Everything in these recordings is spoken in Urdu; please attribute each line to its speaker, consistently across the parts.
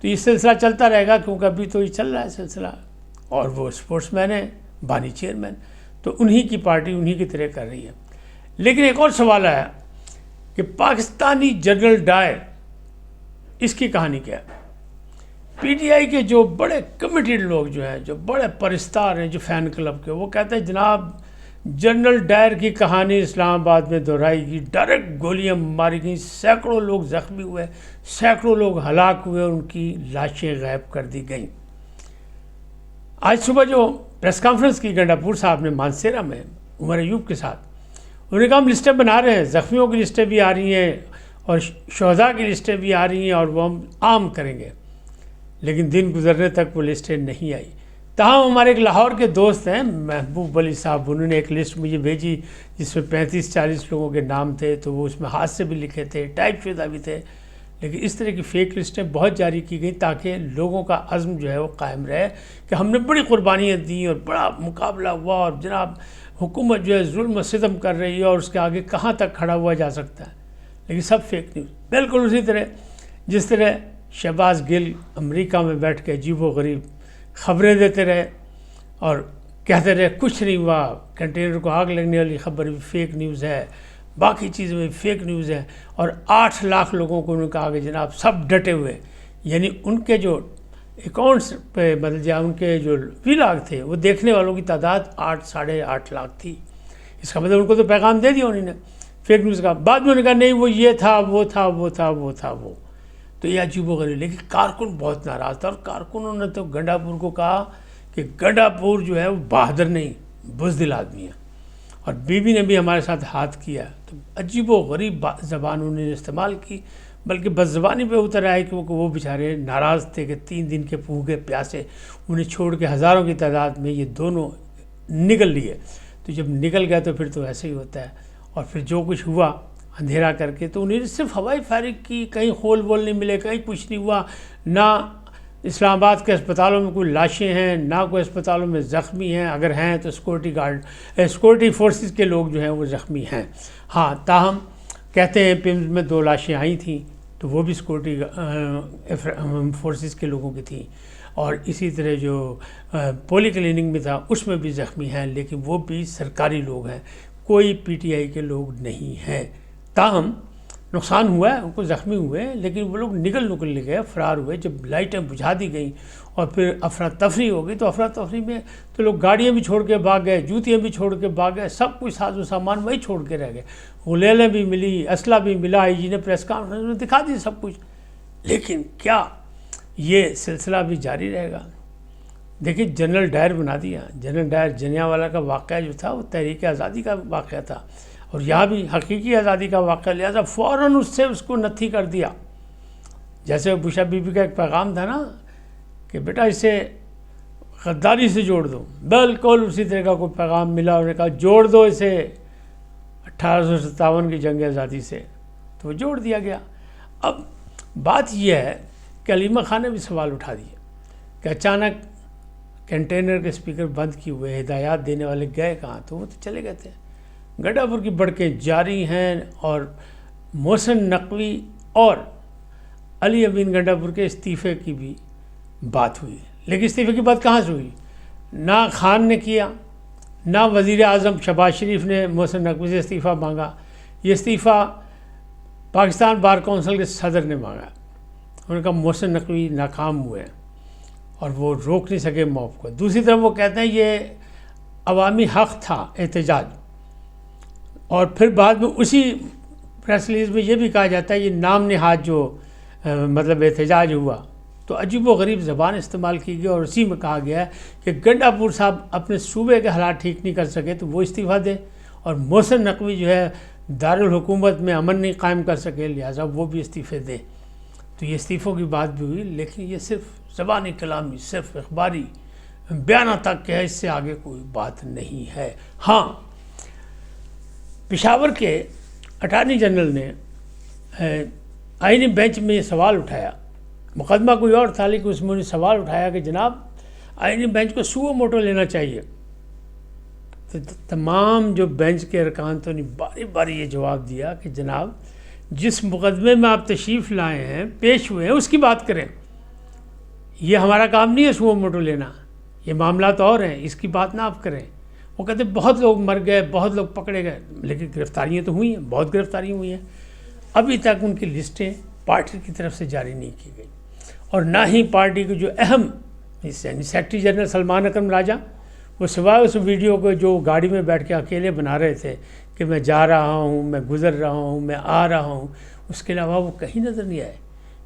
Speaker 1: تو یہ سلسلہ چلتا رہے گا کیونکہ ابھی تو یہ چل رہا ہے سلسلہ، اور وہ اسپورٹس مین ہیں، بانی چیئرمین، تو انہی کی پارٹی انہی کی طرح کر رہی ہے۔ لیکن ایک اور سوال آیا کہ پاکستانی جنرل ڈائر، اس کی کہانی کیا ہے؟ پی ٹی آئی کے جو بڑے کمیٹیڈ لوگ جو ہیں، جو بڑے پرستار ہیں، جو فین کلب کے، وہ کہتے ہیں جناب جنرل ڈائر کی کہانی اسلام آباد میں دہرائی گئی، ڈائریکٹ گولیاں ماری گئیں، سینکڑوں لوگ زخمی ہوئے، سینکڑوں لوگ ہلاک ہوئے، ان کی لاشیں غائب کر دی گئیں۔ آج صبح جو پریس کانفرنس کی گنڈا پور صاحب نے مانسیرا میں عمر ایوب کے ساتھ، انہوں نے کہا ہم لسٹیں بنا رہے ہیں، زخمیوں کی لسٹیں بھی آ رہی ہیں اور شہداء کی لسٹیں بھی آ رہی ہیں، اور وہ ہم عام کریں گے، لیکن دن گزرنے تک وہ لسٹیں نہیں آئی۔ تاہم ہمارے ایک لاہور کے دوست ہیں محبوب علی صاحب، انہوں نے ایک لسٹ مجھے بھیجی جس میں 35-40 لوگوں کے نام تھے، تو وہ اس میں ہاتھ سے بھی لکھے تھے، ٹائپ شدہ بھی تھے، لیکن اس طرح کی فیک لسٹیں بہت جاری کی گئیں تاکہ لوگوں کا عزم جو ہے وہ قائم رہے کہ ہم نے بڑی قربانیاں دیں اور بڑا مقابلہ ہوا، اور جناب حکومت جو ہے ظلم و ستم کر رہی ہے اور اس کے آگے کہاں تک کھڑا ہوا جا سکتا ہے، لیکن سب فیک نیوز۔ بالکل اسی طرح جس طرح شہباز گل امریکہ میں بیٹھ کے عجیب و غریب خبریں دیتے رہے اور کہتے رہے کچھ نہیں ہوا، کنٹینر کو آگ لگنے والی خبر بھی فیک نیوز ہے، باقی چیزیں بھی فیک نیوز ہیں، اور 8 لاکھ لوگوں کو انہوں نے کہا کہ جناب سب ڈٹے ہوئے، یعنی ان کے جو اکاؤنٹس پہ بدل ان کے جو ویلاگ تھے وہ دیکھنے والوں کی تعداد 8-8.5 لاکھ تھی۔ اس کا مطلب ان کو تو پیغام دے دیا انہوں نے فیک نیوز کا۔ بعد میں انہوں نے کہا نہیں وہ یہ تھا، وہ تھا، وہ تھا، وہ تھا، وہ، تو یہ عجیب و غریب۔ لیکن کارکن بہت ناراض تھا، اور کارکنوں نے تو گنڈا پور کو کہا کہ گنڈا پور جو ہے وہ بہادر نہیں، بزدل آدمی ہے، اور بی بی نے بھی ہمارے ساتھ ہاتھ کیا۔ تو عجیب و غریب زبان انہوں نے استعمال کی، بلکہ بد زبانی پہ اتر آئے کیونکہ وہ بیچارے ناراض تھے کہ 3 دن کے بھوکے پیاسے انہیں چھوڑ کے ہزاروں کی تعداد میں یہ دونوں نکل لیے۔ تو جب نکل گئے تو پھر تو ایسے ہی ہوتا ہے، اور پھر جو کچھ ہوا اندھیرا کر کے، تو انہیں صرف ہوائی فائرنگ کی، کہیں خول بول نہیں ملے، کہیں کچھ نہیں ہوا، نہ اسلام آباد کے اسپتالوں میں کوئی لاشیں ہیں، نہ کوئی اسپتالوں میں زخمی ہیں، اگر ہیں تو سیکورٹی فورسز کے لوگ جو ہیں وہ زخمی ہیں۔ ہاں تاہم کہتے ہیں پیمز میں 2 لاشیں آئی تھیں تو وہ بھی سیکورٹی فورسز کے لوگوں کی تھیں، اور اسی طرح جو پولی کلینک میں تھا اس میں بھی زخمی ہیں، لیکن وہ بھی سرکاری لوگ ہیں، کوئی پی ٹی آئی کے لوگ نہیں ہیں۔ تاہم نقصان ہوا ہے، ان کو زخمی ہوئے، لیکن وہ لوگ نکل گئے، فرار ہوئے۔ جب لائٹیں بجھا دی گئیں اور پھر افراتفری ہو گئی، تو افراتفری میں تو لوگ گاڑیاں بھی چھوڑ کے بھاگ گئے، جوتیاں بھی چھوڑ کے بھاگ گئے، سب کچھ ساز و سامان وہی چھوڑ کے رہ گئے، غلیلیں بھی ملی، اسلحہ بھی ملا، آئی جی نے پریس کانفرنس میں دکھا دی سب کچھ۔ لیکن کیا یہ سلسلہ بھی جاری رہے گا؟ دیکھیں جنرل ڈائر بنا دیا۔ جنرل ڈائر جلیانوالہ کا واقعہ جو تھا وہ تحریک آزادی کا واقعہ تھا، اور یہاں بھی حقیقی آزادی کا واقعہ، لہٰذا فوراً اس کو نتھی کر دیا۔ جیسے بشا بی بی کا ایک پیغام تھا نا کہ بیٹا اسے غداری سے جوڑ دو، بالکل اسی طرح کا کوئی پیغام ملا، انہوں نے کہا جوڑ دو اسے 1857 کی جنگ آزادی سے، تو وہ جوڑ دیا گیا۔ اب بات یہ ہے کہ علیمہ خان نے بھی سوال اٹھا دیا کہ اچانک کنٹینر کے اسپیکر بند کیے ہوئے، ہدایات دینے والے گئے کہاں؟ تو وہ تو چلے گئے تھے۔ گنڈا پور کی بڑکیں جاری ہیں، اور محسن نقوی اور علی امین گنڈا پور کے استعفے کی بھی بات ہوئی، لیکن استعفے کی بات کہاں سے ہوئی؟ نہ خان نے کیا، نہ وزیر اعظم شہباز شریف نے محسن نقوی سے استعفیٰ مانگا، یہ استعفیٰ پاکستان بار کونسل کے صدر نے مانگا۔ انہوں نے کہا محسن نقوی ناکام ہوئے اور وہ روک نہیں سکے موب کو۔ دوسری طرف وہ کہتے ہیں یہ عوامی حق تھا احتجاج، اور پھر بعد میں اسی پریس ریلیز میں یہ بھی کہا جاتا ہے یہ نام نہاد جو مطلب احتجاج ہوا، تو عجیب و غریب زبان استعمال کی گئی، اور اسی میں کہا گیا ہے کہ گنڈا پور صاحب اپنے صوبے کے حالات ٹھیک نہیں کر سکے تو وہ استعفیٰ دے، اور محسن نقوی جو ہے دارالحکومت میں امن نہیں قائم کر سکے، لہٰذا وہ بھی استعفے دے۔ تو یہ استعفوں کی بات بھی ہوئی، لیکن یہ صرف زبانی کلامی، صرف اخباری بیانہ تک کہ ہے، اس سے آگے کوئی بات نہیں ہے۔ ہاں پشاور کے اٹارنی جنرل نے آئینی بینچ میں یہ سوال اٹھایا، مقدمہ کوئی اور تھا لیکن اس میں انہوں نے سوال اٹھایا کہ جناب آئینی بینچ کو سو موٹو لینا چاہیے۔ تو تمام جو بینچ کے ارکان تو نے باری باری یہ جواب دیا کہ جناب جس مقدمے میں آپ تشریف لائے ہیں، پیش ہوئے ہیں، اس کی بات کریں، یہ ہمارا کام نہیں ہے سو موٹو لینا، یہ معاملات اور ہیں، اس کی بات نہ آپ کریں۔ وہ کہتے ہیں بہت لوگ مر گئے، بہت لوگ پکڑے گئے، لیکن گرفتاریاں تو ہوئی ہیں، بہت گرفتاریاں ہوئی ہیں۔ ابھی تک ان کی لسٹیں پارٹی کی طرف سے جاری نہیں کی گئی، اور نہ ہی پارٹی کے جو اہم سیکرٹری جنرل سلمان اکرم راجہ، وہ سوائے اس ویڈیو کو جو گاڑی میں بیٹھ کے اکیلے بنا رہے تھے کہ میں جا رہا ہوں، میں گزر رہا ہوں، میں آ رہا ہوں، اس کے علاوہ وہ کہیں نظر نہیں آئے۔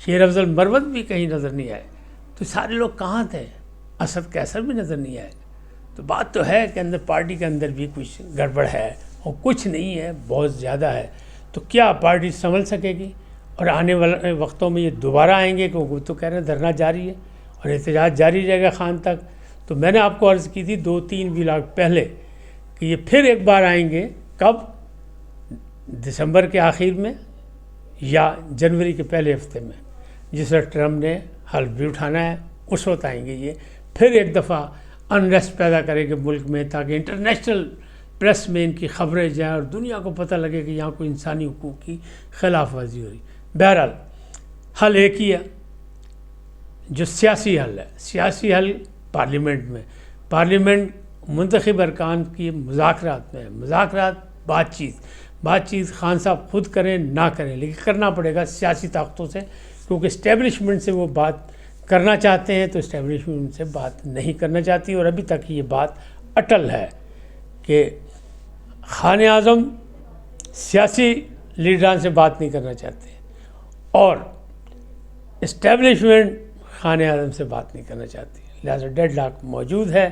Speaker 1: شیر افضل مروت بھی کہیں نظر نہیں آئے۔ تو سارے لوگ کہاں تھے؟ اسد قیصر بھی نظر نہیں آئے۔ تو بات تو ہے کہ اندر پارٹی کے اندر بھی کچھ گڑبڑ ہے، اور کچھ نہیں ہے، بہت زیادہ ہے۔ تو کیا پارٹی سنبھل سکے گی؟ اور آنے والے وقتوں میں یہ دوبارہ آئیں گے، کہ وہ تو کہہ رہے ہیں دھرنا جاری ہے اور احتجاج جاری رہے گا خان تک۔ تو میں نے آپ کو عرض کی تھی 2-3 ولاگ پہلے کہ یہ پھر ایک بار آئیں گے، کب؟ دسمبر کے آخر میں یا جنوری کے پہلے ہفتے میں، جس وقت ٹرمپ نے حلف بھی اٹھانا ہے، اس وقت آئیں گے یہ پھر ایک دفعہ انریسٹ پیدا کرے گے ملک میں، تاکہ انٹرنیشنل پریس میں ان کی خبریں جائیں اور دنیا کو پتہ لگے کہ یہاں کوئی انسانی حقوق کی خلاف ورزی ہو رہی۔ بہرحال حل ایک ہی ہے، جو سیاسی حل ہے، سیاسی حل پارلیمنٹ میں، پارلیمنٹ منتخب ارکان کی مذاکرات میں، مذاکرات بات چیت خان صاحب خود کریں نہ کریں، لیکن کرنا پڑے گا سیاسی طاقتوں سے، کیونکہ اسٹیبلشمنٹ سے وہ بات کرنا چاہتے ہیں، تو اسٹیبلشمنٹ سے بات نہیں کرنا چاہتی، اور ابھی تک یہ بات اٹل ہے کہ خان اعظم سیاسی لیڈران سے بات نہیں کرنا چاہتے، اور اسٹیبلشمنٹ خان اعظم سے بات نہیں کرنا چاہتی۔ لہٰذا ڈیڈ لاک موجود ہے،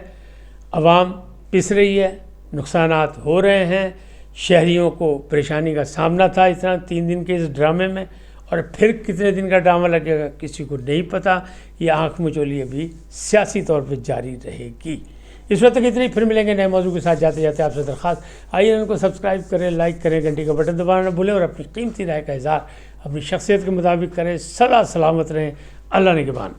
Speaker 1: عوام پس رہی ہے، نقصانات ہو رہے ہیں، شہریوں کو پریشانی کا سامنا تھا اس طرح 3 دن کے اس ڈرامے میں، اور پھر کتنے دن کا ڈرامہ لگے گا کسی کو نہیں پتہ۔ یہ آنکھ مچولی ابھی سیاسی طور پہ جاری رہے گی۔ اس وقت تک اتنی، پھر ملیں گے نئے موضوع کے ساتھ۔ جاتے جاتے آپ سے درخواست، آئیے ان کو سبسکرائب کریں، لائک کریں، گھنٹی کا بٹن دبانا نہ بھولیں، اور اپنی قیمتی رائے کا اظہار اپنی شخصیت کے مطابق کریں۔ سدا سلامت رہیں، اللہ نگہبان۔